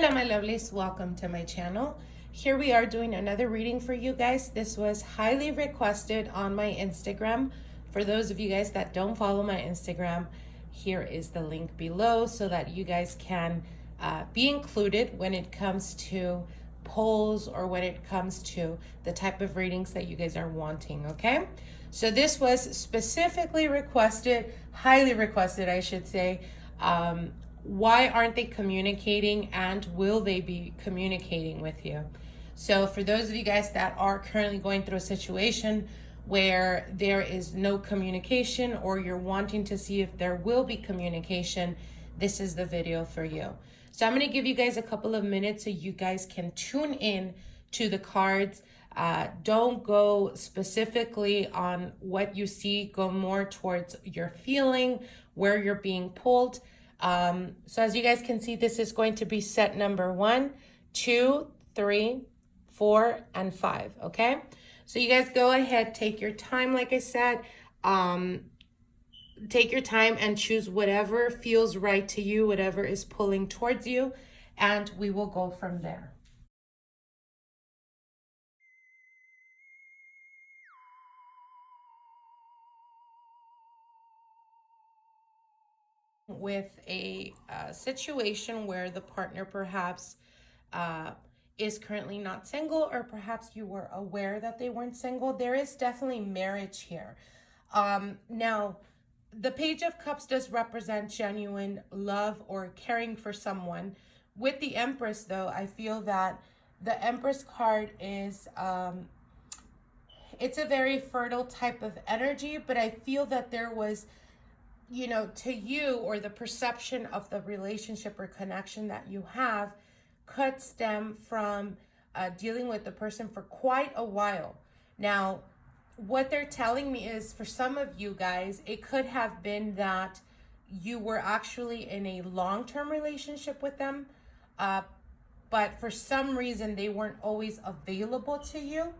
Hello my lovelies, welcome to my channel. Here we are doing another reading for you guys. This was highly requested on my Instagram. For those of you guys that don't follow my Instagram, here is the link below so that you guys can be included when it comes to polls or when it comes to the type of readings that you guys are wanting, okay? So this was specifically requested, highly requested I should say. Why aren't they communicating, and will they be communicating with you? So for those of you guys that are currently going through a situation where there is no communication, or you're wanting to see if there will be communication, this is the video for you. So I'm going to give you guys a couple of minutes so you guys can tune in to the cards. Don't go specifically on what you see, go more towards your feeling, where you're being pulled. So as you guys can see, this is going to be set number 1, 2, 3, 4, and 5. Okay, so you guys go ahead, take your time. Like I said, take your time and choose whatever feels right to you, whatever is pulling towards you, and we will go from there. With a situation where the partner perhaps is currently not single, or perhaps you were aware that they weren't single, there is definitely marriage here. Now, the Page of Cups does represent genuine love or caring for someone. With the Empress, though, I feel that the Empress card is, it's a very fertile type of energy, but I feel that there was, you know, to you, or the perception of the relationship or connection that you have could stem from dealing with the person for quite a while. Now, what they're telling me is, for some of you guys, it could have been that you were actually in a long-term relationship with them, but for some reason they weren't always available to you,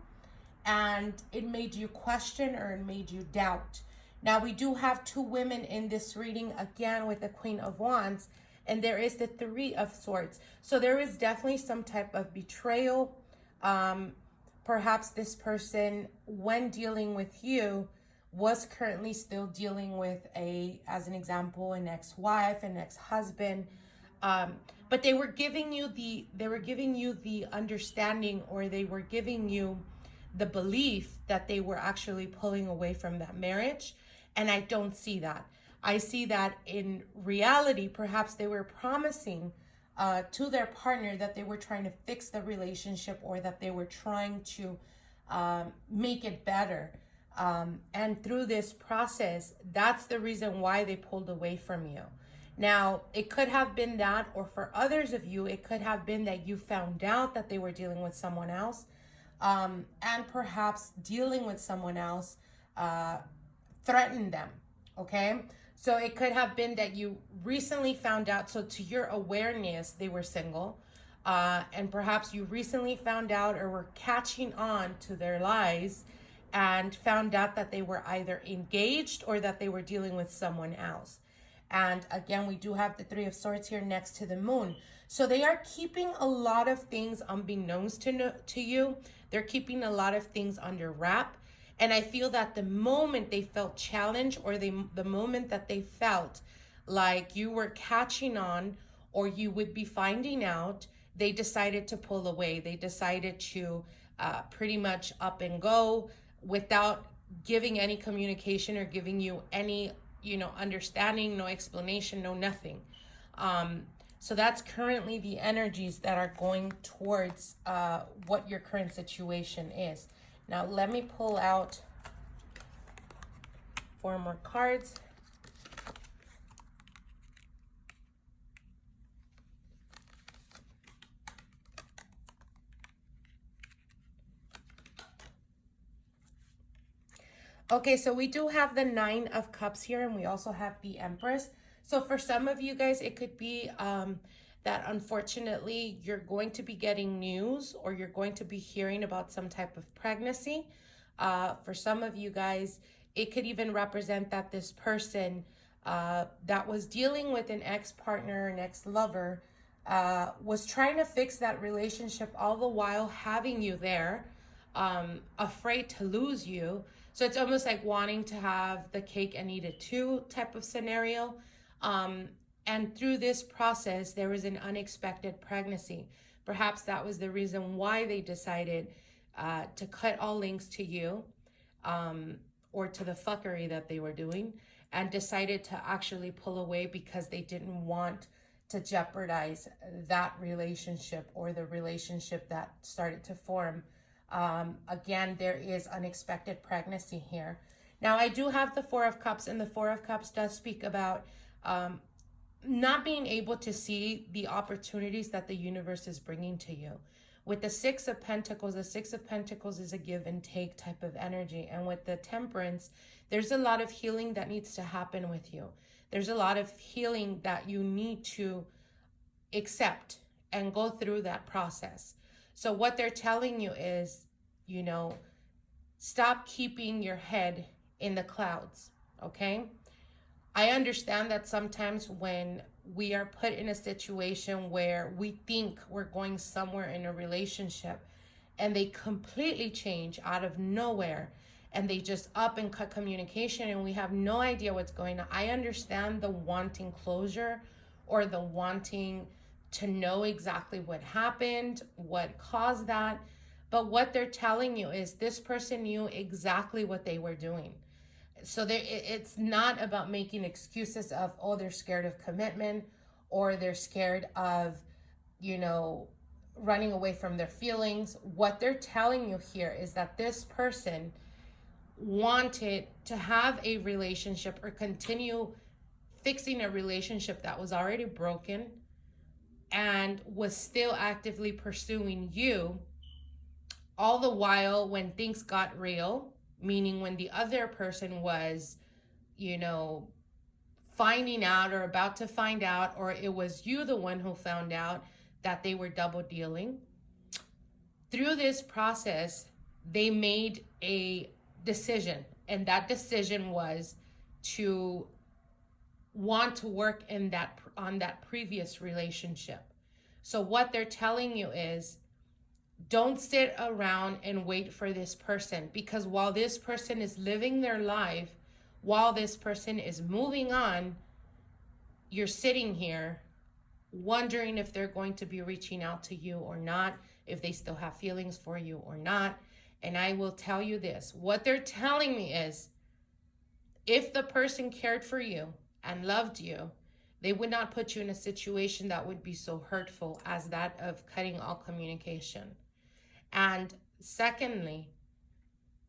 and it made you question, or it made you doubt. Now, we do have 2 women in this reading, again with the Queen of Wands, and there is the 3 of Swords. So there is definitely some type of betrayal. Perhaps this person, when dealing with you, was currently still dealing with as an example, an ex-wife, an ex-husband. But they were giving you the understanding, or they were giving you the belief that they were actually pulling away from that marriage. And I don't see that. I see that in reality, perhaps they were promising to their partner that they were trying to fix the relationship, or that they were trying to make it better. And through this process, that's the reason why they pulled away from you. Now, it could have been that, or for others of you, it could have been that you found out that they were dealing with someone else. And perhaps dealing with someone else threatened them, okay? So it could have been that you recently found out, so to your awareness, they were single, and perhaps you recently found out, or were catching on to their lies, and found out that they were either engaged or that they were dealing with someone else. And again, we do have the 3 of Swords here next to the Moon. So they are keeping a lot of things unbeknownst to you. They're keeping a lot of things under wrap. And I feel that the moment they felt challenged, or the moment that they felt like you were catching on, or you would be finding out, they decided to pull away. They decided to pretty much up and go without giving any communication, or giving you any, you know, understanding, no explanation, no nothing. So that's currently the energies that are going towards what your current situation is. Now, let me pull out 4 more cards. Okay, so we do have the 9 of Cups here, and we also have the Empress. So for some of you guys, it could be that unfortunately you're going to be getting news, or you're going to be hearing about some type of pregnancy. For some of you guys, it could even represent that this person that was dealing with an ex-partner, an ex-lover, was trying to fix that relationship all the while having you there, afraid to lose you. So it's almost like wanting to have the cake and eat it too type of scenario. And through this process, there was an unexpected pregnancy. Perhaps that was the reason why they decided to cut all links to you, or to the fuckery that they were doing, and decided to actually pull away because they didn't want to jeopardize that relationship or the relationship that started to form. Again, there is unexpected pregnancy here. Now, I do have the Four of Cups, and the Four of Cups does speak about not being able to see the opportunities that the universe is bringing to you. With the Six of Pentacles is a give and take type of energy. And with the Temperance, there's a lot of healing that needs to happen with you. There's a lot of healing that you need to accept and go through that process. So what they're telling you is, you know, stop keeping your head in the clouds, okay? I understand that sometimes when we are put in a situation where we think we're going somewhere in a relationship and they completely change out of nowhere and they just up and cut communication and we have no idea what's going on. I understand the wanting closure or the wanting to know exactly what happened, what caused that. But what they're telling you is this person knew exactly what they were doing. So it's not about making excuses of, oh, they're scared of commitment or they're scared of, you know, running away from their feelings. What they're telling you here is that this person wanted to have a relationship or continue fixing a relationship that was already broken and was still actively pursuing you, all the while when things got real, meaning when the other person was, you know, finding out or about to find out, or it was you the one who found out that they were double dealing. Through this process, they made a decision, and that decision was to want to work in that on that previous relationship. So what they're telling you is, don't sit around and wait for this person, because while this person is living their life, while this person is moving on, you're sitting here wondering if they're going to be reaching out to you or not, if they still have feelings for you or not. And I will tell you this, what they're telling me is, if the person cared for you and loved you, they would not put you in a situation that would be so hurtful as that of cutting all communication. And secondly,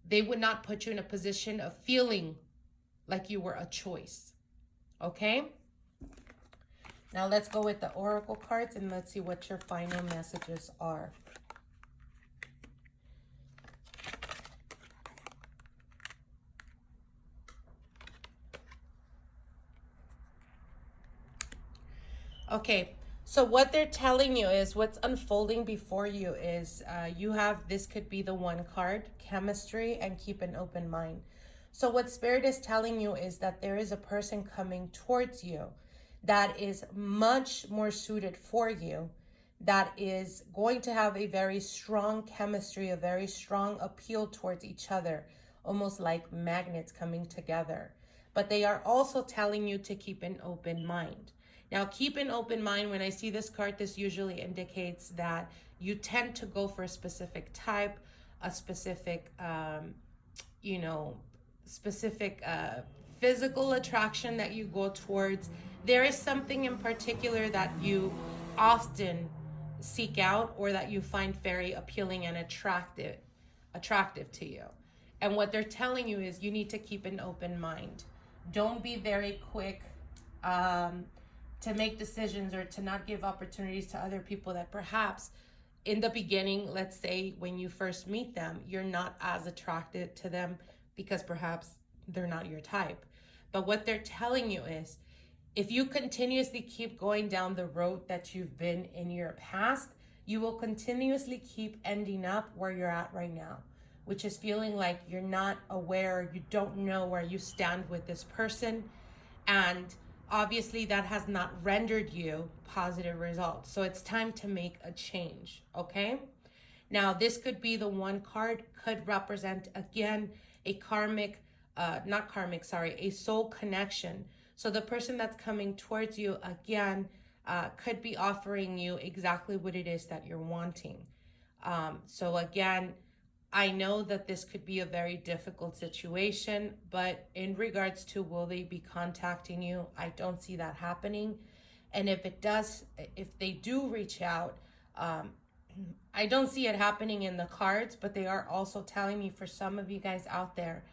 they would not put you in a position of feeling like you were a choice. Okay? Now let's go with the oracle cards and let's see what your final messages are. Okay, so what they're telling you is, what's unfolding before you is you have, this could be the one card, chemistry, and keep an open mind. So what Spirit is telling you is that there is a person coming towards you that is much more suited for you, that is going to have a very strong chemistry, a very strong appeal towards each other, almost like magnets coming together. But they are also telling you to keep an open mind. Now, keep an open mind. When I see this card, this usually indicates that you tend to go for a specific type, a specific, specific physical attraction that you go towards. There is something in particular that you often seek out or that you find very appealing and attractive to you. And what they're telling you is you need to keep an open mind. Don't be very quick to make decisions or to not give opportunities to other people that perhaps in the beginning, let's say when you first meet them, you're not as attracted to them because perhaps they're not your type. But what they're telling you is, if you continuously keep going down the road that you've been in your past, you will continuously keep ending up where you're at right now, which is feeling like you're not aware, you don't know where you stand with this person. And obviously that has not rendered you positive results. So it's time to make a change, okay? Now, this could be the one card, could represent, again, a a soul connection. So the person that's coming towards you, again, could be offering you exactly what it is that you're wanting. So again, I know that this could be a very difficult situation, but in regards to will they be contacting you, I don't see that happening. And if they do reach out, I don't see it happening in the cards, but they are also telling me for some of you guys out there,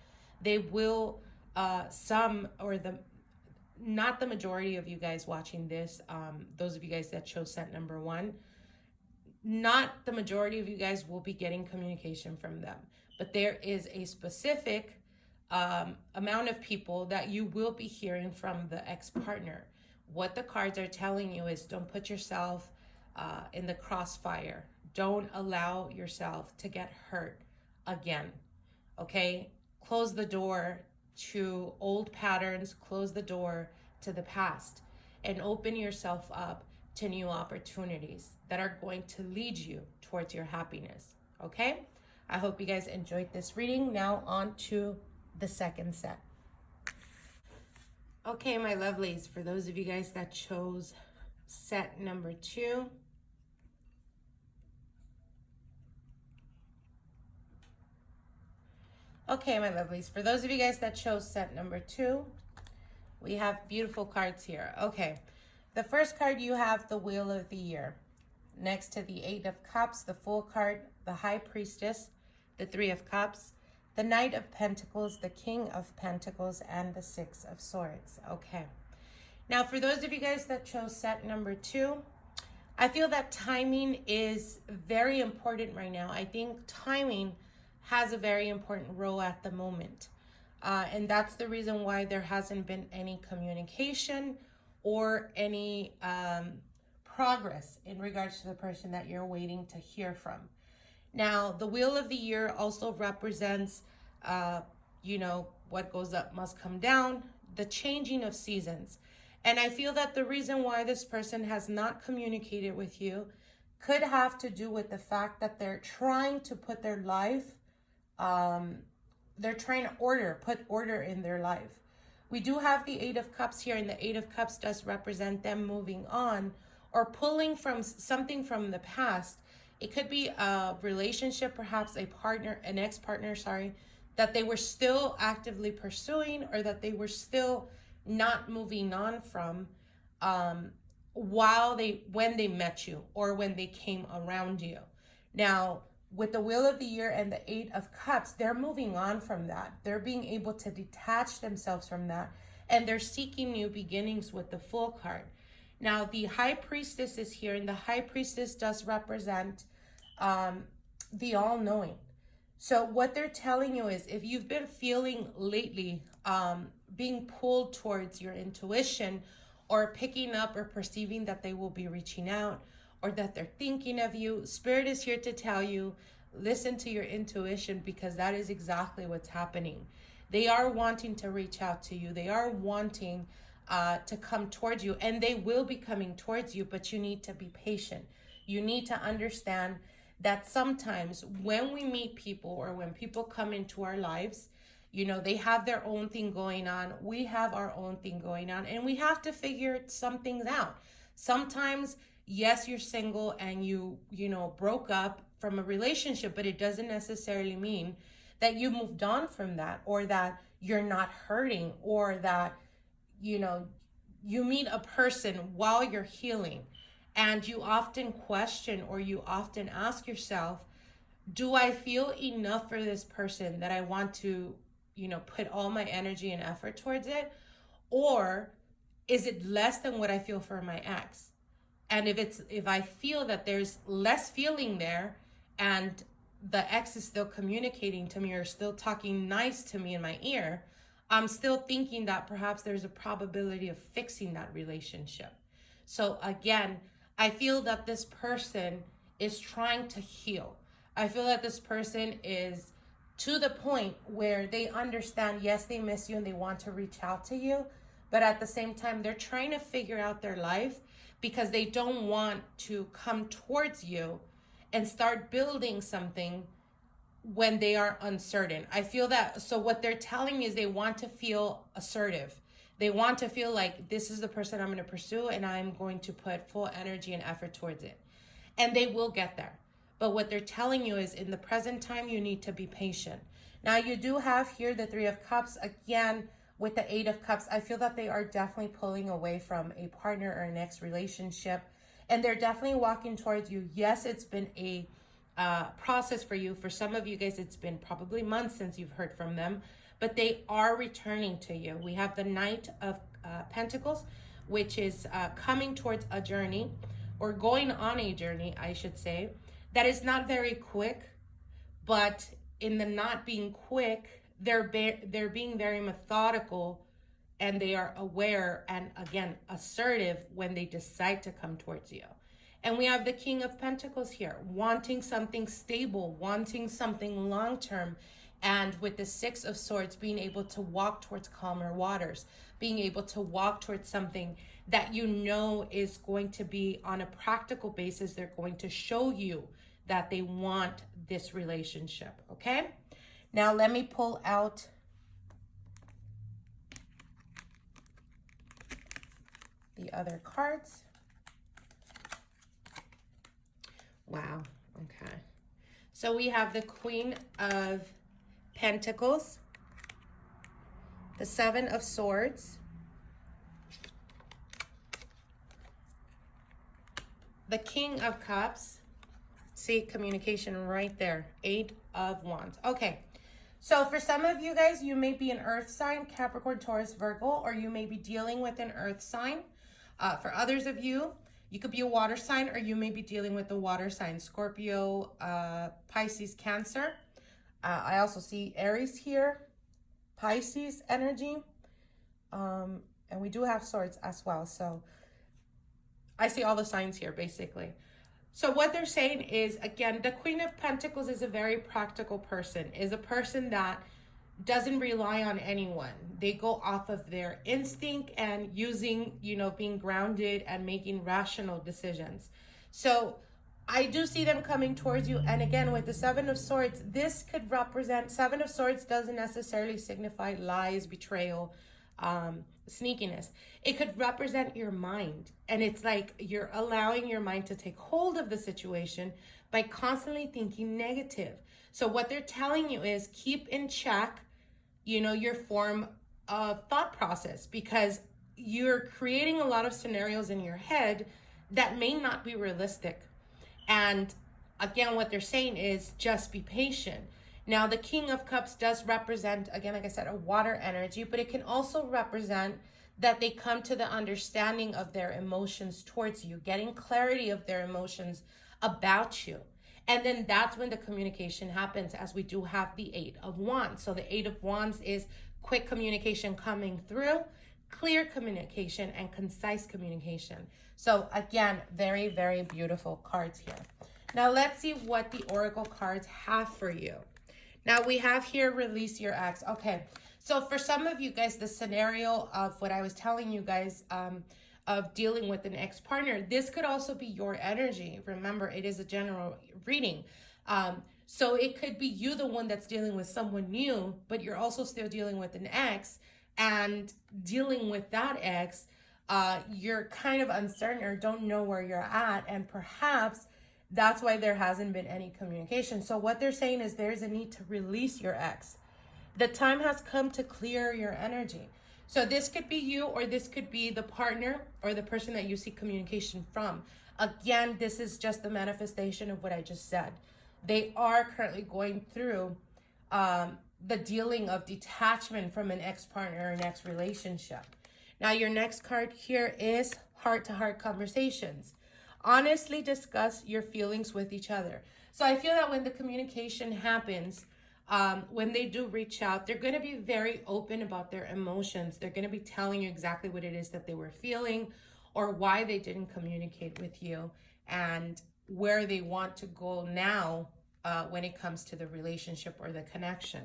they will, not the majority of you guys watching this, those of you guys that chose set number 1, not the majority of you guys will be getting communication from them, but there is a specific amount of people that you will be hearing from the ex-partner. What the cards are telling you is don't put yourself in the crossfire. Don't allow yourself to get hurt again, okay? Close the door to old patterns, close the door to the past, and open yourself up to new opportunities that are going to lead you towards your happiness, okay? I hope you guys enjoyed this reading. Now on to the second set. Okay, my lovelies, for those of you guys that chose set number 2, okay, my lovelies, for those of you guys that chose set number 2, we have beautiful cards here. Okay, the first card, you have the Wheel of the Year. Next to the 8 of Cups, the Fool card, the High Priestess, the 3 of Cups, the Knight of Pentacles, the King of Pentacles, and the 6 of Swords. Okay, now for those of you guys that chose set number 2, I feel that timing is very important right now. I think timing has a very important role at the moment. And that's the reason why there hasn't been any communication or any progress in regards to the person that you're waiting to hear from. Now, the Wheel of the Year also represents, what goes up must come down, the changing of seasons. And I feel that the reason why this person has not communicated with you could have to do with the fact that they're trying to put their life, they're trying to put order in their life. We do have the 8 of Cups here, and the 8 of Cups does represent them moving on or pulling from something from the past. It could be a relationship, perhaps an ex-partner, that they were still actively pursuing, or that they were still not moving on from when they met you or when they came around you. Now, with the Wheel of the Year and the 8 of Cups, they're moving on from that. They're being able to detach themselves from that, and they're seeking new beginnings with the Fool card. Now, the High Priestess is here, and the High Priestess does represent the all-knowing. So what they're telling you is, if you've been feeling lately being pulled towards your intuition, or picking up or perceiving that they will be reaching out, or that they're thinking of you, Spirit is here to tell you, listen to your intuition, because that is exactly what's happening. They are wanting to reach out to you. They are wanting to come towards you, and they will be coming towards you, but you need to be patient. You need to understand that sometimes when we meet people, or when people come into our lives, they have their own thing going on. We have our own thing going on, and we have to figure some things out. Sometimes, yes, you're single and you broke up from a relationship, but it doesn't necessarily mean that you moved on from that, or that you're not hurting, or that, you meet a person while you're healing, and you often question, or you often ask yourself, do I feel enough for this person that I want to, put all my energy and effort towards it? Or is it less than what I feel for my ex? And if I feel that there's less feeling there, and the ex is still communicating to me, or still talking nice to me in my ear, I'm still thinking that perhaps there's a probability of fixing that relationship. So again, I feel that this person is trying to heal. I feel that this person is to the point where they understand, yes, they miss you and they want to reach out to you, but at the same time, they're trying to figure out their life because they don't want to come towards you and start building something when they are uncertain. I feel that, so what they're telling me is they want to feel assertive. They want to feel like this is the person I'm going to pursue and I'm going to put full energy and effort towards it. And they will get there. But what they're telling you is in the present time, you need to be patient. Now you do have here the Three of Cups. Again, with the Eight of Cups, I feel that they are definitely pulling away from a partner or an ex relationship. And they're definitely walking towards you. Yes, it's been a process for you. For some of you guys, it's been probably months since you've heard from them, but they are returning to you. We have the Knight of Pentacles, which is coming towards a journey, or going on a journey, I should say, that is not very quick, but in the not being quick, they're being very methodical, and they are aware and, again, assertive when they decide to come towards you. And we have the King of Pentacles here, wanting something stable, wanting something long-term. And with the Six of Swords, being able to walk towards calmer waters, being able to walk towards something that you know is going to be on a practical basis. They're going to show you that they want this relationship, okay? Now let me pull out the other cards. Wow, okay. So we have the Queen of Pentacles, the Seven of Swords, the King of Cups. See, communication right there. Eight of Wands. Okay, so for some of you guys, you may be an earth sign, Capricorn, Taurus, Virgo, or you may be dealing with an earth sign. For others of you, you could be a water sign, or you may be dealing with the water sign, Scorpio, Pisces, Cancer. I also see Aries here, Pisces energy. And we do have swords as well. So I see all the signs here, basically. So what they're saying is, again, the Queen of Pentacles is a very practical person, is a person that doesn't rely on anyone. They go off of their instinct and using, being grounded and making rational decisions. So I do see them coming towards you. And again, with the Seven of Swords, this could represent, Seven of Swords doesn't necessarily signify lies, betrayal, sneakiness. It could represent your mind. And it's like you're allowing your mind to take hold of the situation by constantly thinking negative. So what they're telling you is keep in check, your form of thought process, because you're creating a lot of scenarios in your head that may not be realistic. And again, what they're saying is just be patient. Now, the King of Cups does represent, again, like I said, a water energy, but it can also represent that they come to the understanding of their emotions towards you, getting clarity of their emotions about you. And then that's when the communication happens, as we do have the Eight of Wands. So the Eight of Wands is quick communication coming through, clear communication, and concise communication. So again, very, very beautiful cards here. Now let's see what the Oracle cards have for you. Now we have here, release your ex. Okay, so for some of you guys, the scenario of what I was telling you guys, of dealing with an ex-partner, this could also be your energy. Remember, it is a general reading. So it could be you, the one that's dealing with someone new, but you're also still dealing with an ex, and dealing with that ex, you're kind of uncertain or don't know where you're at, and perhaps that's why there hasn't been any communication. So what they're saying is there's a need to release your ex. The time has come to clear your energy. So this could be you, or this could be the partner or the person that you seek communication from. Again, this is just the manifestation of what I just said. They are currently going through the dealing of detachment from an ex-partner or an ex-relationship. Now, your next card here is heart-to-heart conversations. Honestly discuss your feelings with each other. So I feel that when the communication happens, when they do reach out, they're going to be very open about their emotions. They're going to be telling you exactly what it is that they were feeling, or why they didn't communicate with you, and where they want to go now when it comes to the relationship or the connection.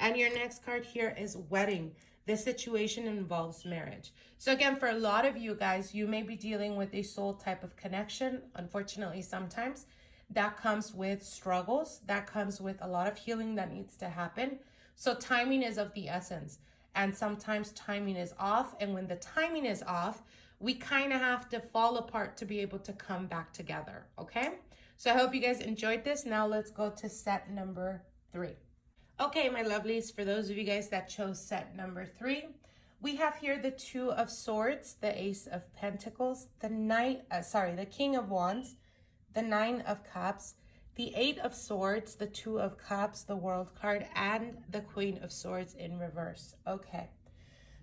And your next card here is wedding. This situation involves marriage. So again, for a lot of you guys, you may be dealing with a soul type of connection. Unfortunately, sometimes that comes with struggles. That comes with a lot of healing that needs to happen. So timing is of the essence. And sometimes timing is off. And when the timing is off, we kind of have to fall apart to be able to come back together. Okay? So I hope you guys enjoyed this. Now let's go to set number 3. Okay, my lovelies, for those of you guys that chose set number 3, we have here the Two of Swords, the Ace of Pentacles, the King of Wands, the Nine of Cups, the Eight of Swords, the Two of Cups, the World card, and the Queen of Swords in reverse. Okay,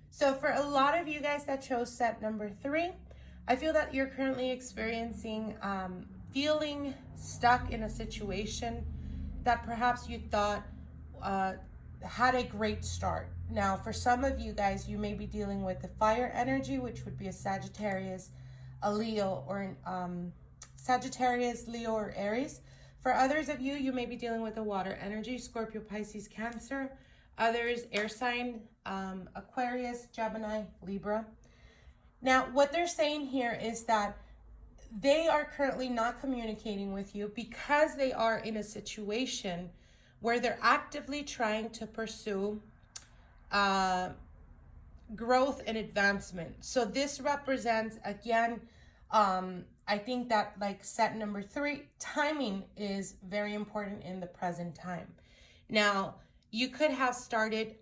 so for a lot of you guys that chose set number 3, I feel that you're currently experiencing feeling stuck in a situation that perhaps you thought had a great start. Now, for some of you guys, you may be dealing with the fire energy, which would be a Sagittarius, a Leo, or Sagittarius, Leo, or Aries. For others of you, you may be dealing with the water energy, Scorpio, Pisces, Cancer. Others, air sign, Aquarius, Gemini, Libra. Now, what they're saying here is that they are currently not communicating with you because they are in a situation where they're actively trying to pursue growth and advancement. So this represents, again, I think that like set number 3, timing is very important in the present time. Now, you could have started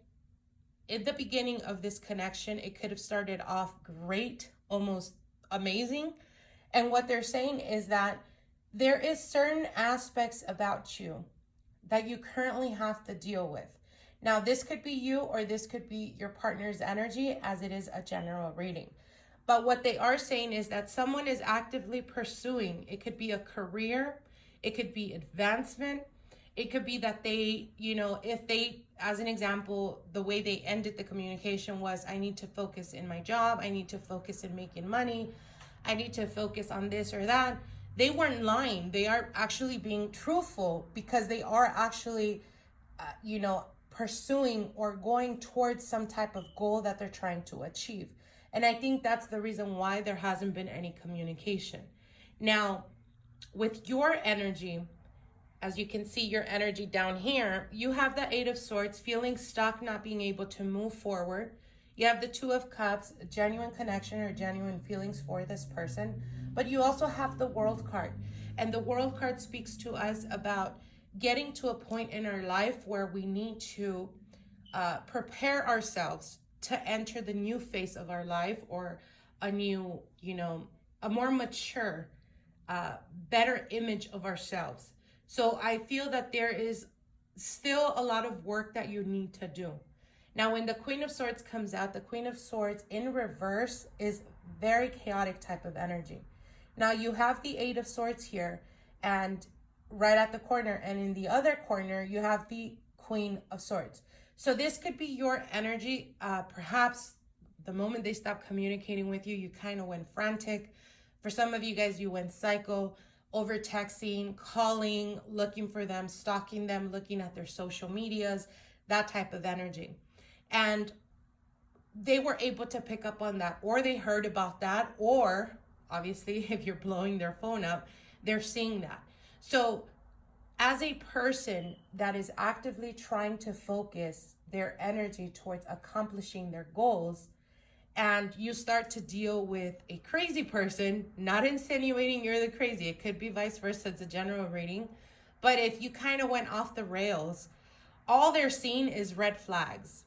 in the beginning of this connection, it could have started off great, almost amazing. And what they're saying is that there is certain aspects about you that you currently have to deal with. Now, this could be you or this could be your partner's energy, as it is a general reading. But what they are saying is that someone is actively pursuing. It could be a career. It could be advancement. It could be that they, if they, as an example, the way they ended the communication was, I need to focus in my job. I need to focus in making money. I need to focus on this or that. They weren't lying. They are actually being truthful because they are actually, pursuing or going towards some type of goal that they're trying to achieve. And I think that's the reason why there hasn't been any communication. Now, with your energy, as you can see your energy down here, you have the Eight of Swords, feeling stuck, not being able to move forward. You have the Two of Cups, a genuine connection or genuine feelings for this person. But you also have the World card. And the World card speaks to us about getting to a point in our life where we need to prepare ourselves to enter the new phase of our life, or a new, a more mature, better image of ourselves. So I feel that there is still a lot of work that you need to do. Now, when the Queen of Swords comes out, the Queen of Swords in reverse is very chaotic type of energy. Now, you have the Eight of Swords here, and right at the corner, and in the other corner, you have the Queen of Swords. So this could be your energy. Perhaps the moment they stopped communicating with you, you kind of went frantic. For some of you guys, you went psycho, over texting, calling, looking for them, stalking them, looking at their social medias, that type of energy. And they were able to pick up on that, or they heard about that, or obviously if you're blowing their phone up, they're seeing that. So as a person that is actively trying to focus their energy towards accomplishing their goals, and you start to deal with a crazy person, not insinuating you're the crazy, it could be vice versa, it's a general reading, but if you kind of went off the rails, all they're seeing is red flags.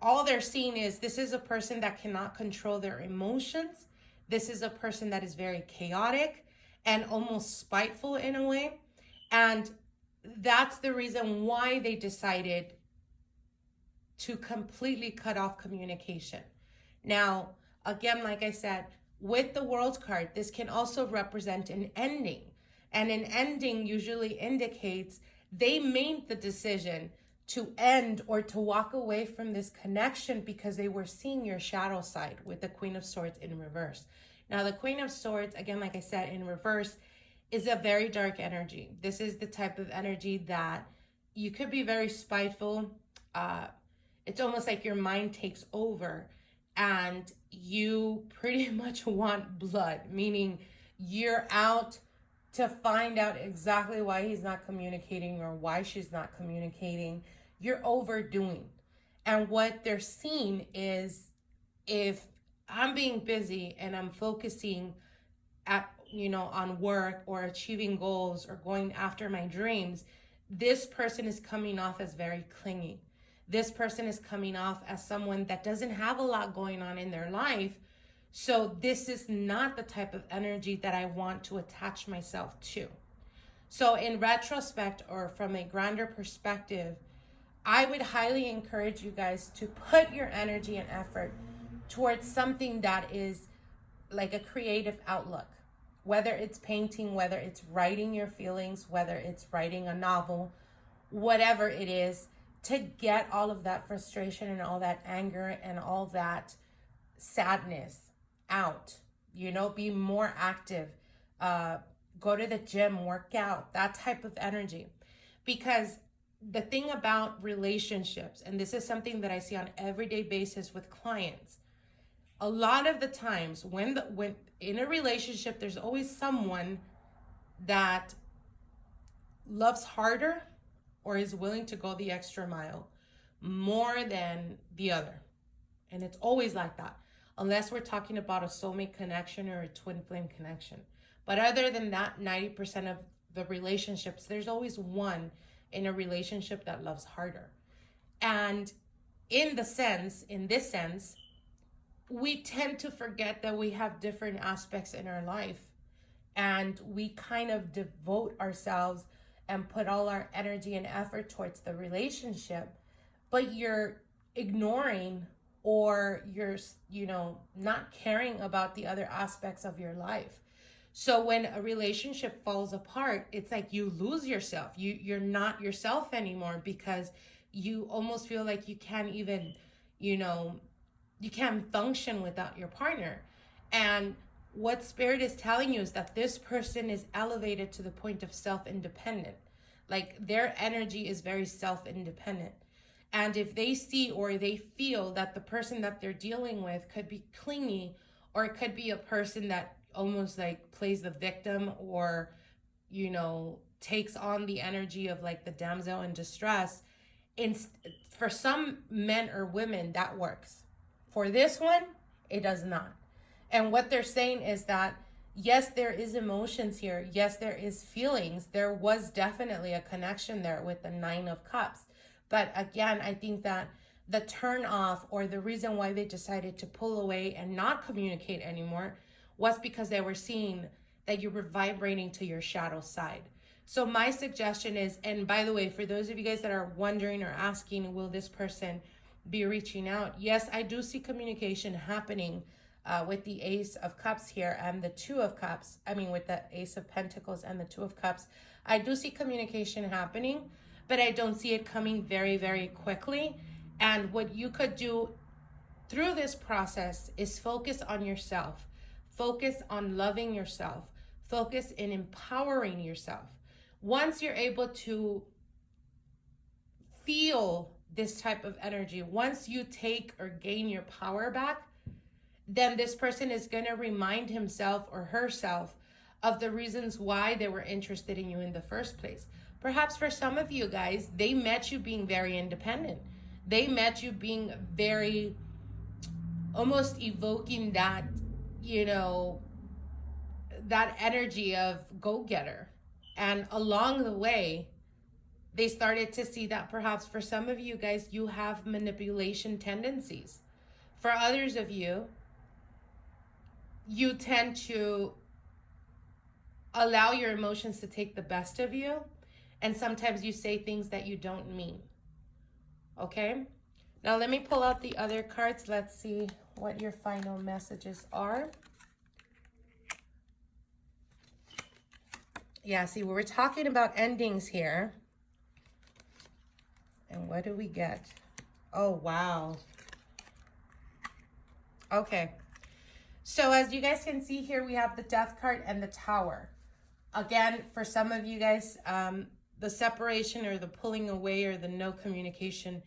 All they're seeing is this is a person that cannot control their emotions. This is a person that is very chaotic and almost spiteful in a way. And that's the reason why they decided to completely cut off communication. Now, again, like I said, with the World card, this can also represent an ending. And an ending usually indicates they made the decision to end or to walk away from this connection because they were seeing your shadow side with the Queen of Swords in reverse. Now, the Queen of Swords, again, like I said, in reverse, is a very dark energy. This is the type of energy that you could be very spiteful. it's almost like your mind takes over and you pretty much want blood, meaning you're out to find out exactly why he's not communicating or why she's not communicating. You're overdoing. And what they're seeing is, if I'm being busy and I'm focusing at, on work or achieving goals or going after my dreams, this person is coming off as very clingy. This person is coming off as someone that doesn't have a lot going on in their life. So this is not the type of energy that I want to attach myself to. So in retrospect, or from a grander perspective, I would highly encourage you guys to put your energy and effort towards something that is like a creative outlook. Whether it's painting, whether it's writing your feelings, whether it's writing a novel, whatever it is, to get all of that frustration and all that anger and all that sadness out. Be more active, go to the gym, work out, that type of energy. Because the thing about relationships, and this is something that I see on an everyday basis with clients, a lot of the times when in a relationship, there's always someone that loves harder or is willing to go the extra mile more than the other. And it's always like that, unless we're talking about a soulmate connection or a twin flame connection. But other than that, 90% of the relationships, there's always one in a relationship that loves harder. And in this sense, we tend to forget that we have different aspects in our life, and we kind of devote ourselves and put all our energy and effort towards the relationship, but you're ignoring, or you're, not caring about the other aspects of your life. So when a relationship falls apart, it's like you lose yourself. You're not yourself anymore, because you almost feel like you can't even, you can't function without your partner. And what Spirit is telling you is that this person is elevated to the point of self-independent. Like, their energy is very self-independent. And if they see or they feel that the person that they're dealing with could be clingy, or it could be a person that almost like plays the victim, or, takes on the energy of like the damsel in distress, for some men or women, that works. For this one, it does not. And what they're saying is that, yes, there is emotions here. Yes, there is feelings. There was definitely a connection there with the 9 of Cups. But again, I think that the turn off, or the reason why they decided to pull away and not communicate anymore, was because they were seeing that you were vibrating to your shadow side. So my suggestion is, and by the way, for those of you guys that are wondering or asking, will this person be reaching out? Yes, I do see communication happening with the Ace of Cups here and the 2 of Cups. With the Ace of Pentacles and the 2 of Cups. I do see communication happening, but I don't see it coming very, very quickly. And what you could do through this process is focus on yourself. Focus on loving yourself. Focus in empowering yourself. Once you're able to feel this type of energy, once you take or gain your power back, then this person is going to remind himself or herself of the reasons why they were interested in you in the first place. Perhaps for some of you guys, they met you being very independent. They met you being very, almost evoking that, that energy of go-getter. And along the way, they started to see that perhaps for some of you guys, you have manipulation tendencies. For others of you, you tend to allow your emotions to take the best of you. And sometimes you say things that you don't mean. Okay? Now let me pull out the other cards. Let's see what your final messages are. Yeah, see, we were talking about endings here. And what do we get? Oh, wow. Okay. So as you guys can see here, we have the Death card and the Tower. Again, for some of you guys, the separation or the pulling away or the no communication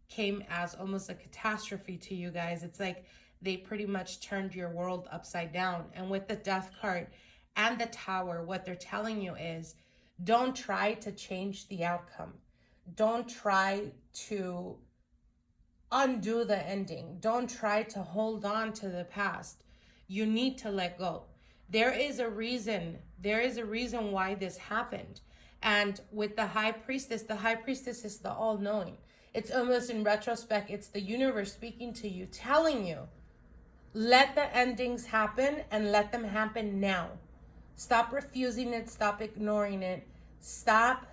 came as almost a catastrophe to you guys. It's like they pretty much turned your world upside down. And with the Death card and the Tower, what they're telling you is, don't try to change the outcome. Don't try to undo the ending. Don't try to hold on to the past. You need to let go. There is a reason. There is a reason why this happened. And with the High Priestess is the all-knowing. It's almost in retrospect, it's the universe speaking to you, telling you, let the endings happen and let them happen now. Stop refusing it. Stop ignoring it. Stop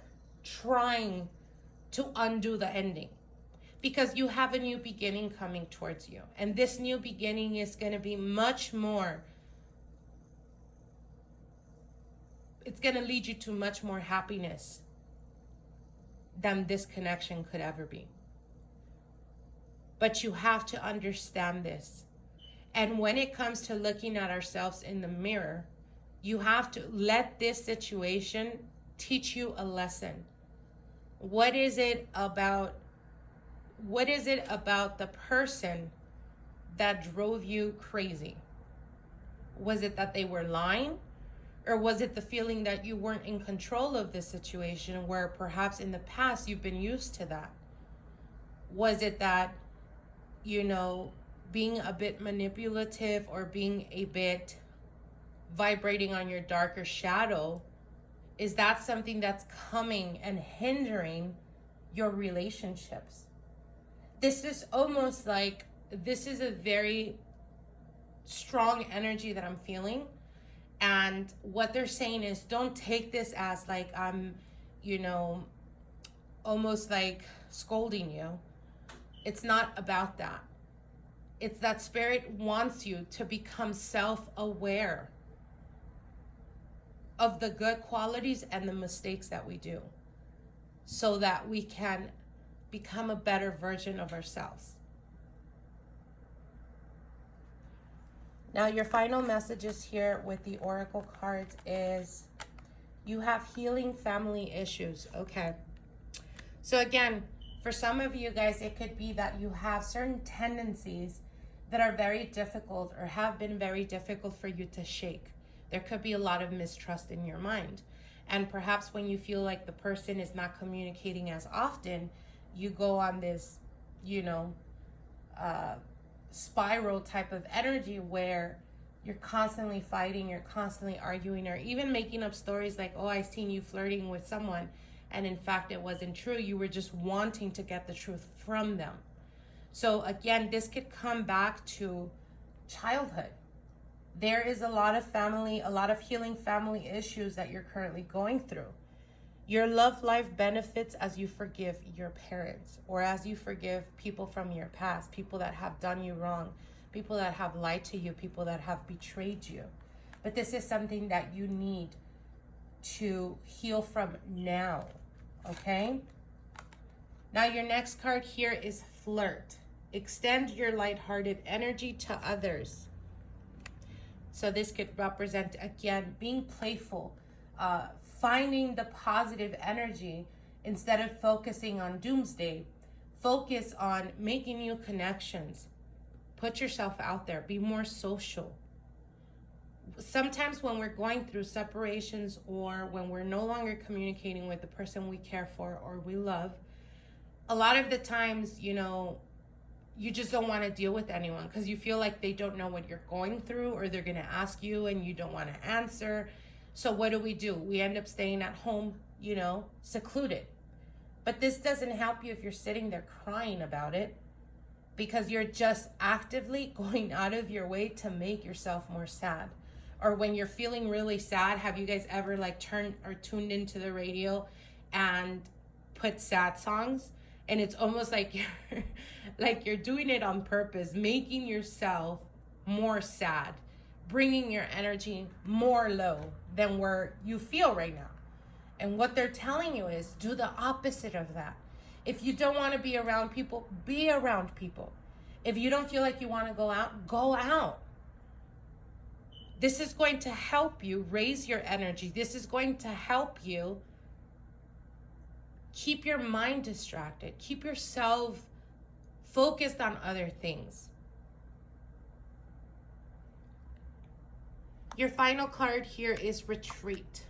trying to undo the ending, because you have a new beginning coming towards you. And this new beginning is going to be much more, it's going to lead you to much more happiness than this connection could ever be. But you have to understand this. And when it comes to looking at ourselves in the mirror, you have to let this situation teach you a lesson. What is it about the person that drove you crazy? Was it that they were lying? Or was it the feeling that you weren't in control of the situation, where perhaps in the past you've been used to that? Was it that, being a bit manipulative or being a bit vibrating on your darker shadow, is that something that's coming and hindering your relationships? This is almost like, this is a very strong energy that I'm feeling. And what they're saying is, don't take this as like I'm, almost like scolding you. It's not about that. It's that Spirit wants you to become self-aware of the good qualities and the mistakes that we do, so that we can become a better version of ourselves. Now, your final messages here with the Oracle cards is, you have healing family issues. Okay. So again, for some of you guys, it could be that you have certain tendencies that are very difficult or have been very difficult for you to shake. There could be a lot of mistrust in your mind. And perhaps when you feel like the person is not communicating as often, you go on this, spiral type of energy where you're constantly fighting, you're constantly arguing, or even making up stories like, oh, I seen you flirting with someone, and in fact it wasn't true. You were just wanting to get the truth from them. So again, this could come back to childhood. There is a lot of healing family issues that you're currently going through. Your love life benefits as you forgive your parents, or as you forgive people from your past, people that have done you wrong, people that have lied to you, people that have betrayed you. But this is something that you need to heal from now, okay? Now, your next card here is Flirt. Extend your lighthearted energy to others. So this could represent, again, being playful, finding the positive energy instead of focusing on doomsday. Focus on making new connections. Put yourself out there. Be more social. Sometimes when we're going through separations, or when we're no longer communicating with the person we care for or we love, a lot of the times, you just don't want to deal with anyone because you feel like they don't know what you're going through, or they're going to ask you and you don't want to answer. So what do? We end up staying at home, secluded. But this doesn't help you if you're sitting there crying about it, because you're just actively going out of your way to make yourself more sad. Or when you're feeling really sad, have you guys ever turned or tuned into the radio and put sad songs? And it's almost like you're doing it on purpose, making yourself more sad, bringing your energy more low than where you feel right now. And what they're telling you is, do the opposite of that. If you don't want to be around people, be around people. If you don't feel like you want to go out, go out. This is going to help you raise your energy. This is going to help you keep your mind distracted. Keep yourself focused on other things. Your final card here is retreat.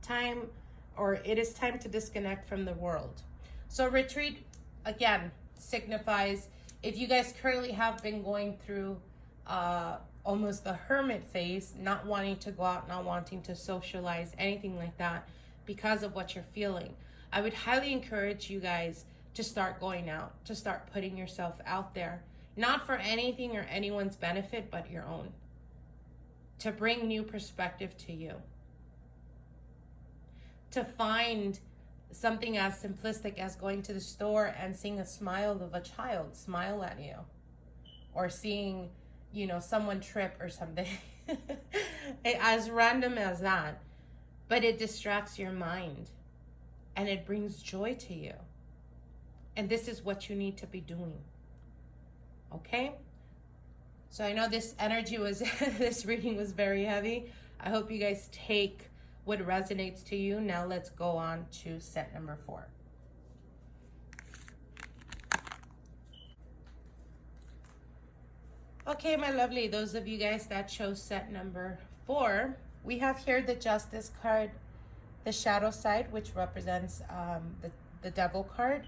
Time, or it is time to disconnect from the world. So retreat, again, signifies if you guys currently have been going through almost the hermit phase, not wanting to go out, not wanting to socialize, anything like that, because of what you're feeling, I would highly encourage you guys to start going out, to start putting yourself out there, not for anything or anyone's benefit, but your own, to bring new perspective to you, to find something as simplistic as going to the store and seeing a smile of a child smile at you, or seeing, you know, someone trip or something. As random as that, but it distracts your mind and it brings joy to you. And this is what you need to be doing. Okay? So I know this energy was, this reading was very heavy. I hope you guys take what resonates to you. Now let's go on to set number 4. Okay, my lovely, those of you guys that chose set number 4, we have here the Justice card, the shadow side, which represents the Devil card,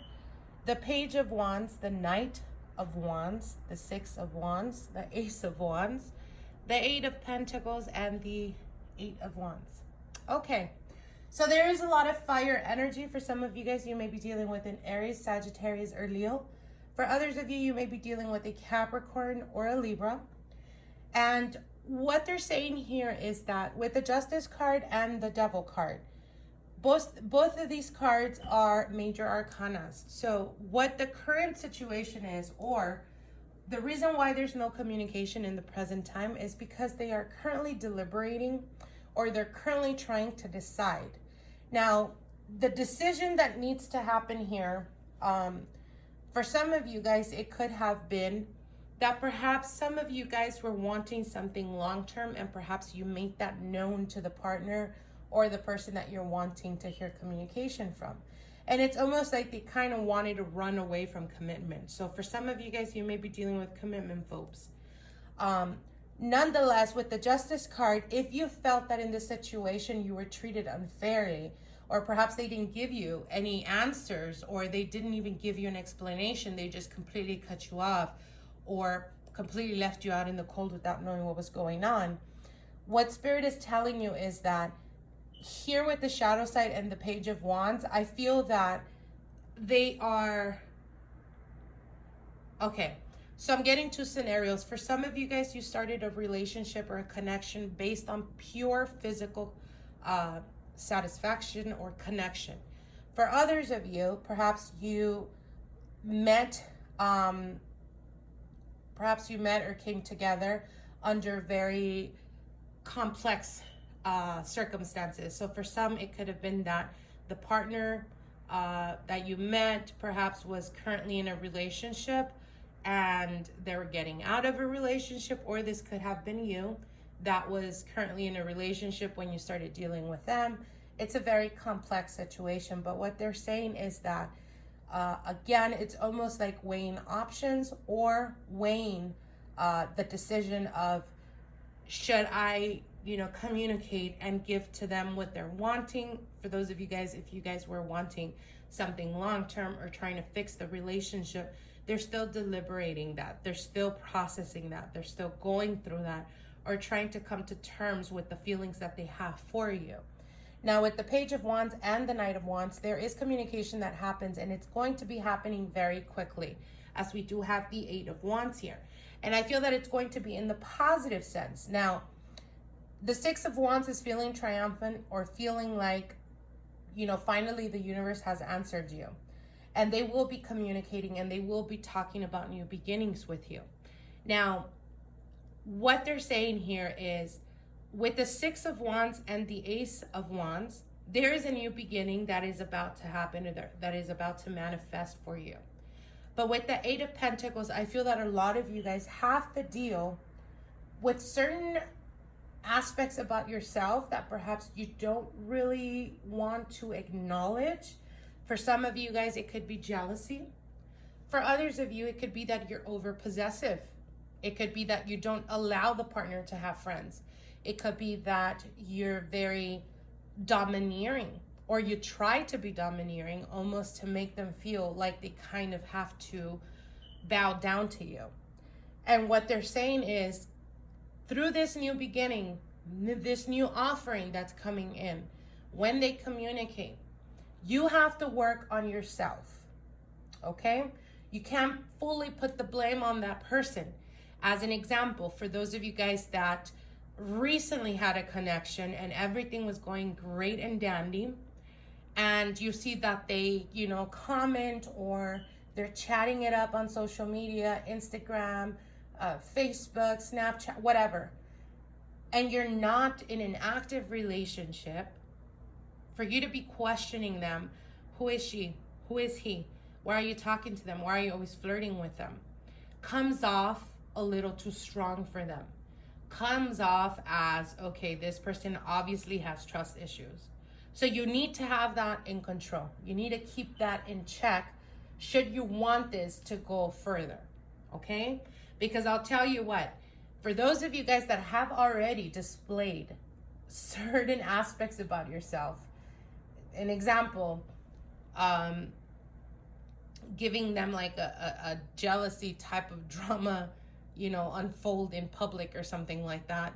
the Page of Wands, the Knight of Wands, the 6 of Wands, the Ace of Wands, the 8 of Pentacles, and the 8 of Wands. Okay, so there is a lot of fire energy. For some of you guys, you may be dealing with an Aries, Sagittarius, or Leo. For others of you, you may be dealing with a Capricorn or a Libra. And what they're saying here is that with the Justice card and the Devil card, both of these cards are major arcanas. So what the current situation is, or the reason why there's no communication in the present time, is because they are currently deliberating, or they're currently trying to decide. Now, the decision that needs to happen here, for some of you guys, it could have been that perhaps some of you guys were wanting something long-term, and perhaps you made that known to the partner or the person that you're wanting to hear communication from. And it's almost like they kind of wanted to run away from commitment. So for some of you guys, you may be dealing with commitment phobes. Nonetheless, with the Justice card, if you felt that in this situation you were treated unfairly, or perhaps they didn't give you any answers, or they didn't even give you an explanation, they just completely cut you off, or completely left you out in the cold without knowing what was going on, what Spirit is telling you is that here with the shadow side and the Page of Wands, I feel that they are... Okay, so I'm getting 2 scenarios. For some of you guys, you started a relationship or a connection based on pure physical satisfaction or connection. For others of you, perhaps you met or came together under very complex circumstances. So for some, it could have been that the partner that you met perhaps was currently in a relationship and they were getting out of a relationship, or this could have been you that was currently in a relationship when you started dealing with them. It's a very complex situation, but what they're saying is that again, it's almost like weighing options, or weighing the decision of, should I, you know, communicate and give to them what they're wanting. For those of you guys, if you guys were wanting something long-term or trying to fix the relationship, they're still deliberating that. They're still processing that. They're still going through that, or trying to come to terms with the feelings that they have for you. Now, with the Page of Wands and the Knight of Wands, there is communication that happens, and it's going to be happening very quickly, as we do have the 8 of Wands here. And I feel that it's going to be in the positive sense. Now, the 6 of Wands is feeling triumphant, or feeling like, you know, finally the universe has answered you. And they will be communicating, and they will be talking about new beginnings with you. Now, what they're saying here is, with the 6 of Wands and the Ace of Wands, there is a new beginning that is about to happen, or that is about to manifest for you. But with the 8 of Pentacles, I feel that a lot of you guys have to deal with certain aspects about yourself that perhaps you don't really want to acknowledge. For some of you guys, it could be jealousy. For others of you, it could be that you're over possessive. It could be that you don't allow the partner to have friends. It could be that you're very domineering, or you try to be domineering almost to make them feel like they kind of have to bow down to you. And what they're saying is, through this new beginning, this new offering that's coming in, when they communicate, you have to work on yourself, okay? You can't fully put the blame on that person. As an example, for those of you guys that recently had a connection and everything was going great and dandy, and you see that they, comment, or they're chatting it up on social media, Instagram, Facebook, Snapchat, whatever, and you're not in an active relationship, for you to be questioning them, who is she? Who is he? Why are you talking to them? Why are you always flirting with them? Comes off a little too strong for them. Comes off as, okay, this person obviously has trust issues. So you need to have that in control. You need to keep that in check should you want this to go further, okay? Because I'll tell you what, for those of you guys that have already displayed certain aspects about yourself, an example, giving them like a jealousy type of drama, unfold in public or something like that.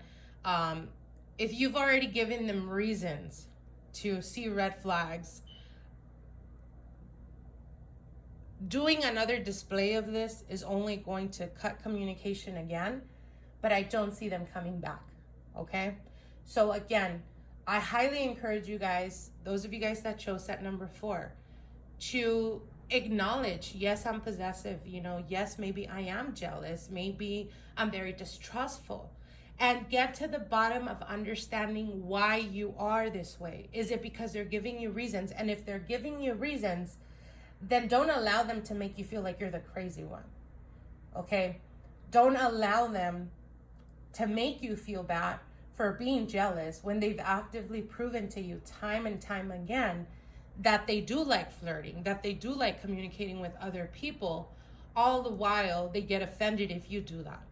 If you've already given them reasons to see red flags, doing another display of this is only going to cut communication again, but I don't see them coming back, okay? So again, I highly encourage you guys, those of you guys that chose set number 4, to acknowledge, yes, I'm possessive, yes, maybe I am jealous, maybe I'm very distrustful, and get to the bottom of understanding why you are this way. Is it because they're giving you reasons? And if they're giving you reasons, then don't allow them to make you feel like you're the crazy one, okay? Don't allow them to make you feel bad for being jealous when they've actively proven to you time and time again that they do like flirting, that they do like communicating with other people. All the while, they get offended if you do that,